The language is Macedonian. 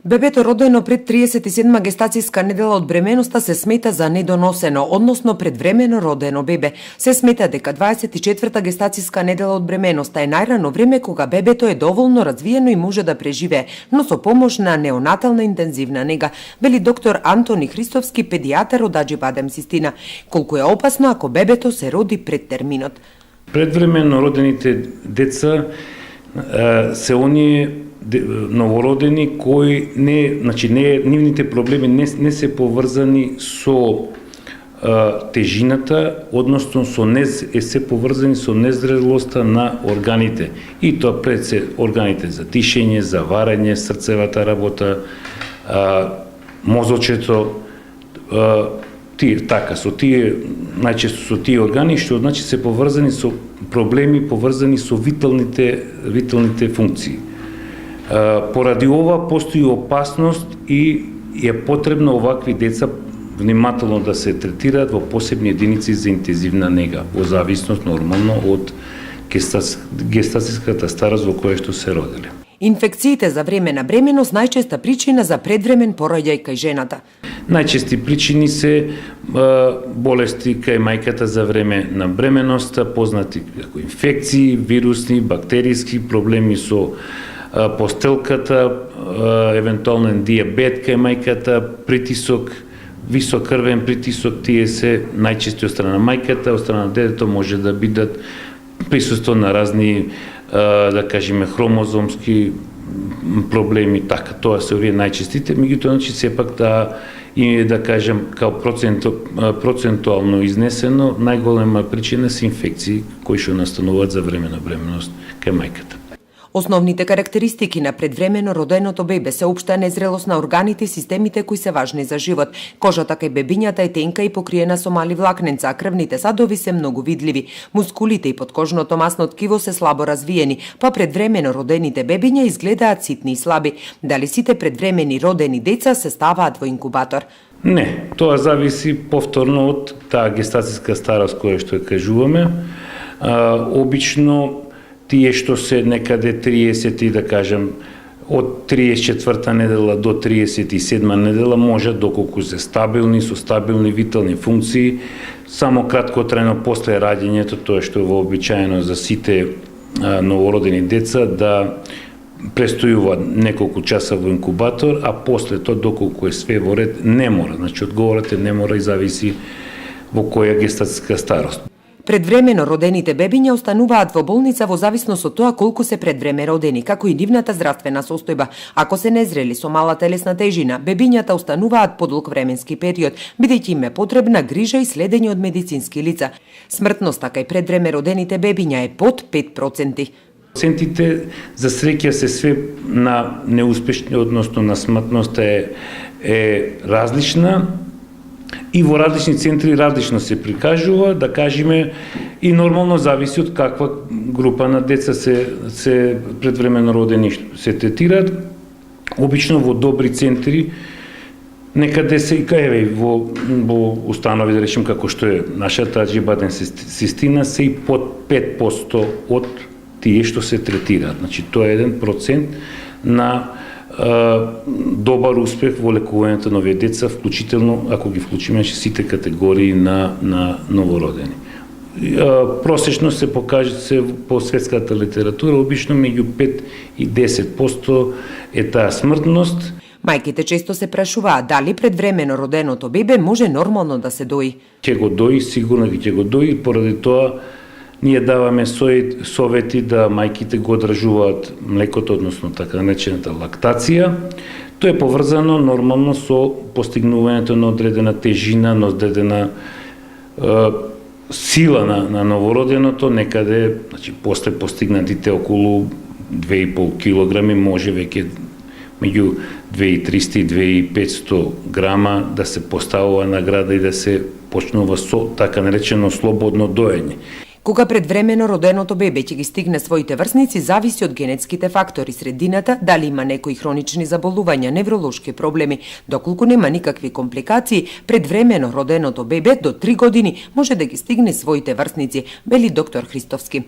Бебето родено пред 37 гестацијска недела од бременоста се смета за недоносено, односно предвремено родено бебе. Се смета дека 24-та гестацијска недела од бременоста е најрано време кога бебето е доволно развиено и може да преживее, но со помош на неонатална интензивна нега, вели доктор Антони Христовски, педијатар од Аџибадем Систина. Колку е опасно ако бебето се роди пред терминот. Предвремено родените деца се оние новородени кои нивните проблеми не се поврзани со тежината, односно се поврзани со незрелоста на органите. И тоа пред се органите за дишење, за варење, срцевата работа, мозочето, најчесто со тие органи, што значи се поврзани со проблеми поврзани со виталните функции. Поради ова постои опасност и е потребно овакви деца внимателно да се третираат во посебни единици за интензивна нега, во зависност нормално од гестацијската старост во која што се роделе. Инфекциите за време на бременост најчеста причина за предвремен пораѓај кај жената. Најчести причини се болести кај мајката за време на бременоста, познати како инфекции, вирусни, бактериски, проблеми со постелката, евентуален диабет кај мајката, притисок, висок крвен притисок, тие се најчести од страна на мајката, од страна на детето може да бидат присуство на разни, да кажеме, хромозомски проблеми, така, тоа се овие најчестите, меѓутоа, значи, сепак да кажем, као процентуално изнесено, најголема причина се инфекции кои што настануваат за време на бременност кај мајката. Основните карактеристики на предвремено роденото бебе се општа незрелост на органите и системите кои се важни за живот. Кожата кај бебињата е тенка и покриена со мали влакненца, а крвните садови се многу видливи. Мускулите и подкожното масно ткиво се слабо развиени, па предвремено родените бебиња изгледаат ситни и слаби. Дали сите предвремени родени деца се ставаат во инкубатор? Не, тоа зависи повторно од таа гестацијска старост која што ја кажуваме. Обично тие што се некаде 30, да кажем, од 34-та недела до 37-та недела можат, доколку се стабилни, со стабилни витални функции, само краткотрајно после раѓањето, тоа што е вообичаено за сите новородени деца, да престојуваат неколку часа во инкубатор, а после тоа, доколку е све во ред, не мора. Значи, одговорот е не мора и зависи во која гестацијска старост. Предвремено родените бебиња остануваат во болница во зависност од тоа колку се предвреме родени, како и нивната здравствена состојба. Ако се незрели со мала телесна тежина, бебињата остануваат подолг временски период, бидејќи им е потребна грижа и следење од медицински лица. Смртноста кај предвреме родените бебиња е под 5%. Процентите за среќа се све на неуспешни, односно на смртноста е различна. И во различни центри различно се прикажува, да кажеме, и нормално зависи од каква група на деца се предвремено родени се третираат. Обично во добри центри, некаде се и во установи, да речем, како што е нашата Аџибадем Систина, се и под 5% од тие што се третираат. Значи, тоа е 1% на добар успех во лекувањето на овие деца, вклучително, ако ги вклучиме сите категории на новородени. Просечно се покаже по светската литература, обично меѓу 5 и 10% е таа смртност. Мајките често се прашуваат дали предвремено роденото бебе може нормално да се дои. Ќе го дои, сигурно ќе го дои, поради тоа ние даваме совети да мајките го одржуваат млекото, односно така наречената лактација. Тоа е поврзано нормално со постигнувањето на одредена тежина, на одредена сила на новороденото, некаде, значи, после постигнатите околу 2,5 килограми, може веќе меѓу 2300 и 2500 грама да се поставува награда и да се почнува со така наречено слободно доење. Кога предвремено роденото бебе ќе ги стигне своите врсници, зависи од генетските фактори, средината, дали има некои хронични заболувања, невролошки проблеми. Доколку нема никакви компликации, предвремено роденото бебе до 3 години може да ги стигне своите врсници, вели доктор Христовски.